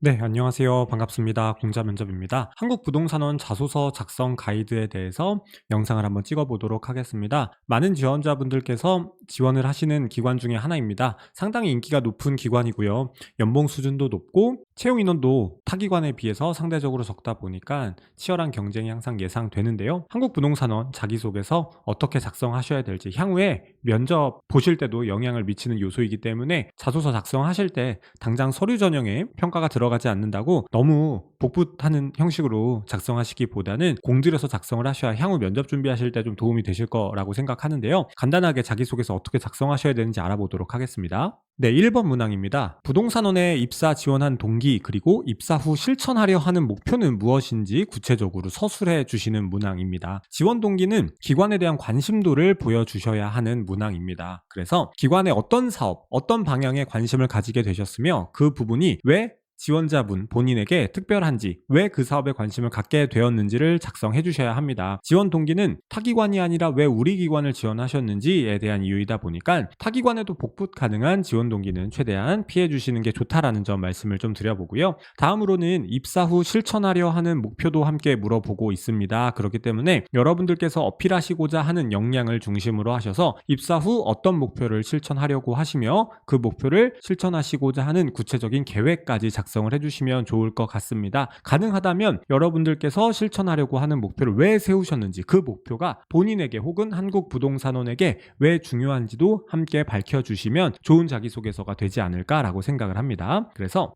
네, 안녕하세요. 반갑습니다. 공자면접입니다. 한국부동산원 자소서 작성 가이드에 대해서 영상을 한번 찍어보도록 하겠습니다. 많은 지원자분들께서 지원을 하시는 기관 중에 하나입니다. 상당히 인기가 높은 기관이고요. 연봉 수준도 높고 채용 인원도 타 기관에 비해서 상대적으로 적다 보니까 치열한 경쟁이 항상 예상되는데요. 한국부동산원 자기소개서 어떻게 작성하셔야 될지 향후에 면접 보실 때도 영향을 미치는 요소이기 때문에 자소서 작성하실 때 당장 서류 전형에 평가가 들어가지 않는다고 너무 복붙하는 형식으로 작성하시기보다는 공들여서 작성을 하셔야 향후 면접 준비하실 때 좀 도움이 되실 거라고 생각하는데요. 간단하게 자기소개서 어떻게 작성하셔야 되는지 알아보도록 하겠습니다. 네, 1번 문항입니다. 부동산원에 입사 지원한 동기 그리고 입사 후 실천하려 하는 목표는 무엇인지 구체적으로 서술해 주시는 문항입니다. 지원 동기는 기관에 대한 관심도를 보여주셔야 하는 문항입니다. 그래서 기관의 어떤 사업, 어떤 방향에 관심을 가지게 되셨으며 그 부분이 왜 지원자분 본인에게 특별한지, 왜 그 사업에 관심을 갖게 되었는지를 작성해 주셔야 합니다. 지원 동기는 타기관이 아니라 왜 우리 기관을 지원하셨는지에 대한 이유이다 보니까 타기관에도 복붙 가능한 지원 동기는 최대한 피해 주시는 게 좋다라는 점 말씀을 좀 드려보고요. 다음으로는 입사 후 실천하려 하는 목표도 함께 물어보고 있습니다. 그렇기 때문에 여러분들께서 어필하시고자 하는 역량을 중심으로 하셔서 입사 후 어떤 목표를 실천하려고 하시며 그 목표를 실천하시고자 하는 구체적인 계획까지 작성을 해주시면 좋을 것 같습니다. 가능하다면 여러분들께서 실천하려고 하는 목표를 왜 세우셨는지, 그 목표가 본인에게 혹은 한국부동산원에게 왜 중요한지도 함께 밝혀주시면 좋은 자기소개서가 되지 않을까라고 생각을 합니다. 그래서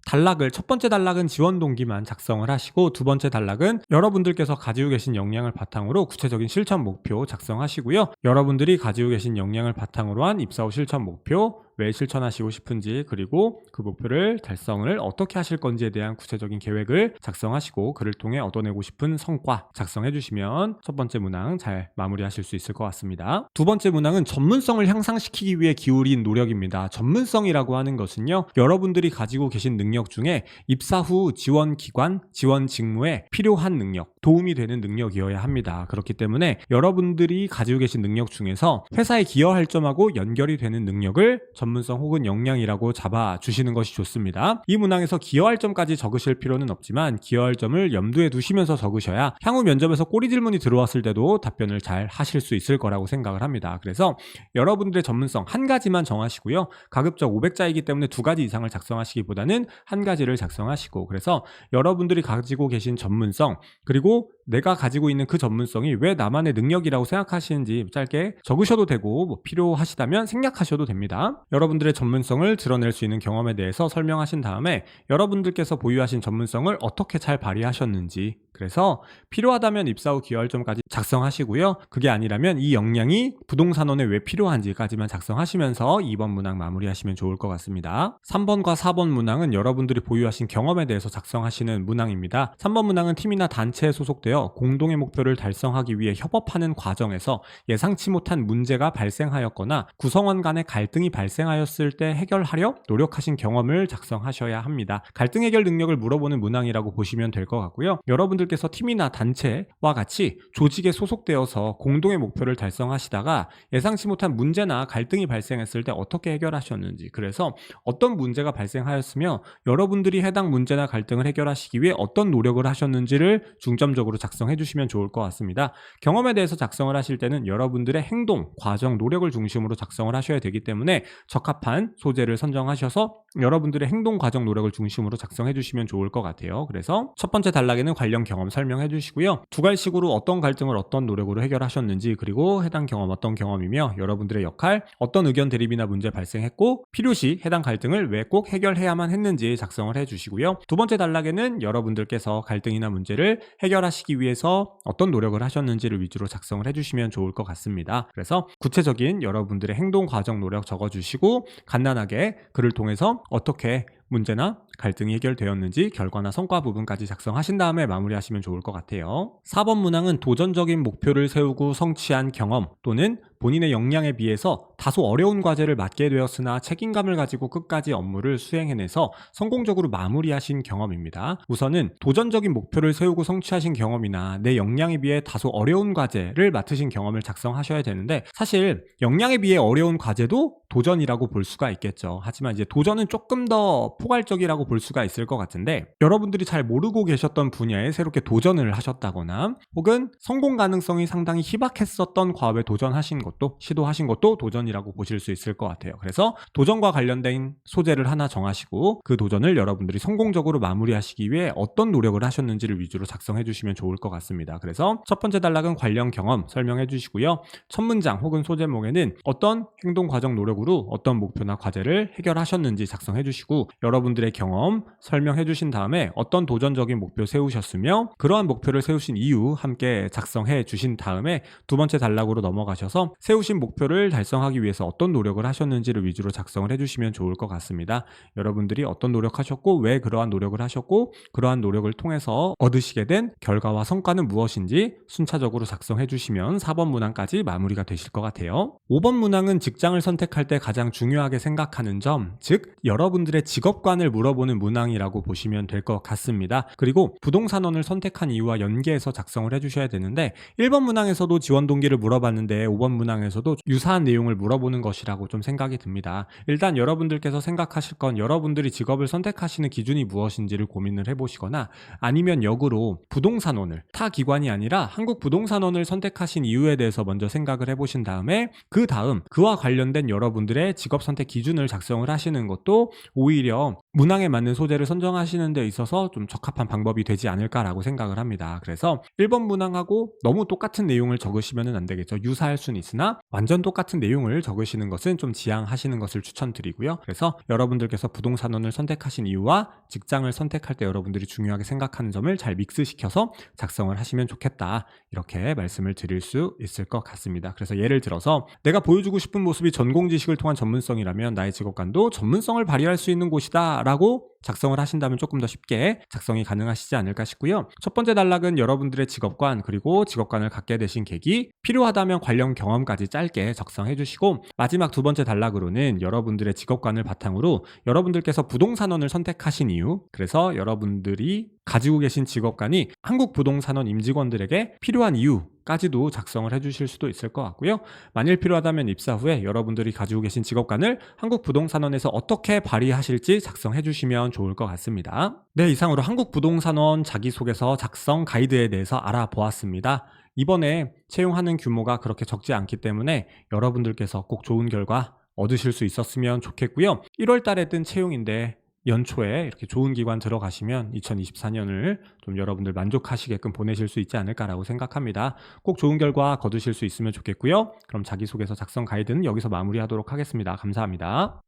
첫 번째 단락은 지원 동기만 작성을 하시고, 두 번째 단락은 여러분들께서 가지고 계신 역량을 바탕으로 구체적인 실천 목표 작성하시고요. 여러분들이 가지고 계신 역량을 바탕으로 한 입사 후 실천 목표, 왜 실천하시고 싶은지, 그리고 그 목표를 달성을 어떻게 하실 건지에 대한 구체적인 계획을 작성하시고 그를 통해 얻어내고 싶은 성과 작성해 주시면 첫 번째 문항 잘 마무리하실 수 있을 것 같습니다. 두 번째 문항은 전문성을 향상시키기 위해 기울인 노력입니다. 전문성이라고 하는 것은요, 여러분들이 가지고 계신 능력 중에 입사 후 지원 기관, 지원 직무에 필요한 능력, 도움이 되는 능력이어야 합니다. 그렇기 때문에 여러분들이 가지고 계신 능력 중에서 회사에 기여할 점하고 연결이 되는 능력을 전문성 혹은 역량이라고 잡아주시는 것이 좋습니다. 이 문항에서 기여할 점까지 적으실 필요는 없지만 기여할 점을 염두에 두시면서 적으셔야 향후 면접에서 꼬리 질문이 들어왔을 때도 답변을 잘 하실 수 있을 거라고 생각을 합니다. 그래서 여러분들의 전문성 한 가지만 정하시고요. 가급적 500자이기 때문에 두 가지 이상을 작성하시기보다는 한 가지를 작성하시고, 그래서 여러분들이 가지고 계신 전문성, 그리고 내가 가지고 있는 그 전문성이 왜 나만의 능력이라고 생각하시는지 짧게 적으셔도 되고, 필요하시다면 생략하셔도 됩니다. 여러분들의 전문성을 드러낼 수 있는 경험에 대해서 설명하신 다음에 여러분들께서 보유하신 전문성을 어떻게 잘 발휘하셨는지, 그래서 필요하다면 입사 후 기여할 점까지 작성하시고요. 그게 아니라면 이 역량이 부동산원에 왜 필요한지까지만 작성하시면서 2번 문항 마무리하시면 좋을 것 같습니다. 3번과 4번 문항은 여러분들이 보유하신 경험에 대해서 작성하시는 문항입니다. 3번 문항은 팀이나 단체에 소속되어 공동의 목표를 달성하기 위해 협업하는 과정에서 예상치 못한 문제가 발생하였거나 구성원 간의 갈등이 발생하였을 때 해결하려 노력하신 경험을 작성하셔야 합니다. 갈등 해결 능력을 물어보는 문항이라고 보시면 될 것 같고요. 여러분들께서 팀이나 단체와 같이 조직에 소속되어서 공동의 목표를 달성하시다가 예상치 못한 문제나 갈등이 발생했을 때 어떻게 해결하셨는지, 그래서 어떤 문제가 발생하였으며 여러분들이 해당 문제나 갈등을 해결하시기 위해 어떤 노력을 하셨는지를 중점적으로 작성해 주시면 좋을 것 같습니다. 경험에 대해서 작성을 하실 때는 여러분들의 행동, 과정, 노력을 중심으로 작성을 하셔야 되기 때문에 적합한 소재를 선정하셔서 여러분들의 행동, 과정, 노력을 중심으로 작성해 주시면 좋을 것 같아요. 그래서 첫 번째 단락에는 관련 경험 설명해 주시고요. 두 갈식으로 어떤 갈등을 어떤 노력으로 해결하셨는지, 그리고 해당 경험 어떤 경험이며 여러분들의 역할, 어떤 의견 대립이나 문제 발생했고 필요시 해당 갈등을 왜 꼭 해결해야만 했는지 작성을 해 주시고요. 두 번째 단락에는 여러분들께서 갈등이나 문제를 해결하시기 위해서 어떤 노력을 하셨는지를 위주로 작성을 해주시면 좋을 것 같습니다. 그래서 구체적인 여러분들의 행동, 과정, 노력 적어주시고 간단하게 그를 통해서 어떻게 문제나 갈등이 해결되었는지 결과나 성과 부분까지 작성하신 다음에 마무리하시면 좋을 것 같아요. 4번 문항은 도전적인 목표를 세우고 성취한 경험 또는 본인의 역량에 비해서 다소 어려운 과제를 맡게 되었으나 책임감을 가지고 끝까지 업무를 수행해내서 성공적으로 마무리하신 경험입니다. 우선은 도전적인 목표를 세우고 성취하신 경험이나 내 역량에 비해 다소 어려운 과제를 맡으신 경험을 작성하셔야 되는데, 사실 역량에 비해 어려운 과제도 도전이라고 볼 수가 있겠죠. 하지만 이제 도전은 조금 더 포괄적이라고 볼 수가 있을 것 같은데, 여러분들이 잘 모르고 계셨던 분야에 새롭게 도전을 하셨다거나 혹은 성공 가능성이 상당히 희박했었던 과업에 도전하신 것도, 시도하신 것도 도전이라고 보실 수 있을 것 같아요. 그래서 도전과 관련된 소재를 하나 정하시고 그 도전을 여러분들이 성공적으로 마무리하시기 위해 어떤 노력을 하셨는지를 위주로 작성해 주시면 좋을 것 같습니다. 그래서 첫 번째 단락은 관련 경험 설명해 주시고요. 첫 문장 혹은 소제목에는 어떤 행동 과정 노력으로 어떤 목표나 과제를 해결하셨는지 작성해 주시고, 여러분들의 경험 설명해 주신 다음에 어떤 도전적인 목표 세우셨으며 그러한 목표를 세우신 이유 함께 작성해 주신 다음에 두 번째 단락으로 넘어가셔서 세우신 목표를 달성하기 위해서 어떤 노력을 하셨는지를 위주로 작성을 해주시면 좋을 것 같습니다. 여러분들이 어떤 노력하셨고 왜 그러한 노력을 하셨고 그러한 노력을 통해서 얻으시게 된 결과와 성과는 무엇인지 순차적으로 작성해 주시면 4번 문항까지 마무리가 되실 것 같아요. 5번 문항은 직장을 선택할 때 가장 중요하게 생각하는 점, 즉 여러분들의 직업관을 물어보는 문항이라고 보시면 될 것 같습니다. 그리고 부동산원을 선택한 이유와 연계해서 작성을 해주셔야 되는데, 1번 문항에서도 지원 동기를 물어봤는데 5번 문항에서도 유사한 내용을 물어보는 것이라고 좀 생각이 듭니다. 일단 여러분들께서 생각하실 건 여러분들이 직업을 선택하시는 기준이 무엇인지를 고민을 해보시거나, 아니면 역으로 부동산원을, 타 기관이 아니라 한국부동산원을 선택하신 이유에 대해서 먼저 생각을 해보신 다음에 그 다음 그와 관련된 여러분들의 직업 선택 기준을 작성을 하시는 것도 오히려 문항에 맞는 소재를 선정하시는 데 있어서 좀 적합한 방법이 되지 않을까라고 생각을 합니다. 그래서 1번 문항하고 너무 똑같은 내용을 적으시면 안 되겠죠. 유사할 수는 있으나 완전 똑같은 내용을 적으시는 것은 좀 지양하시는 것을 추천드리고요. 그래서 여러분들께서 부동산원을 선택하신 이유와 직장을 선택할 때 여러분들이 중요하게 생각하는 점을 잘 믹스시켜서 작성을 하시면 좋겠다, 이렇게 말씀을 드릴 수 있을 것 같습니다. 그래서 예를 들어서 내가 보여주고 싶은 모습이 전공 지식을 통한 전문성이라면 나의 직업관도 전문성을 발휘할 수 있는 곳이다 라고 작성을 하신다면 조금 더 쉽게 작성이 가능하시지 않을까 싶고요. 첫 번째 단락은 여러분들의 직업관, 그리고 직업관을 갖게 되신 계기, 필요하다면 관련 경험까지 짧게 작성해 주시고, 마지막 두 번째 단락으로는 여러분들의 직업관을 바탕으로 여러분들께서 부동산원을 선택하신 이유, 그래서 여러분들이 가지고 계신 직업관이 한국부동산원 임직원들에게 필요한 이유 까지도 작성을 해주실 수도 있을 것 같고요. 만일 필요하다면 입사 후에 여러분들이 가지고 계신 직업관을 한국부동산원에서 어떻게 발휘하실지 작성해 주시면 좋을 것 같습니다. 네, 이상으로 한국부동산원 자기소개서 작성 가이드에 대해서 알아보았습니다. 이번에 채용하는 규모가 그렇게 적지 않기 때문에 여러분들께서 꼭 좋은 결과 얻으실 수 있었으면 좋겠고요. 1월 달에 뜬 채용인데 연초에 이렇게 좋은 기관 들어가시면 2024년을 좀 여러분들 만족하시게끔 보내실 수 있지 않을까라고 생각합니다. 꼭 좋은 결과 거두실 수 있으면 좋겠고요. 그럼 자기소개서 작성 가이드는 여기서 마무리하도록 하겠습니다. 감사합니다.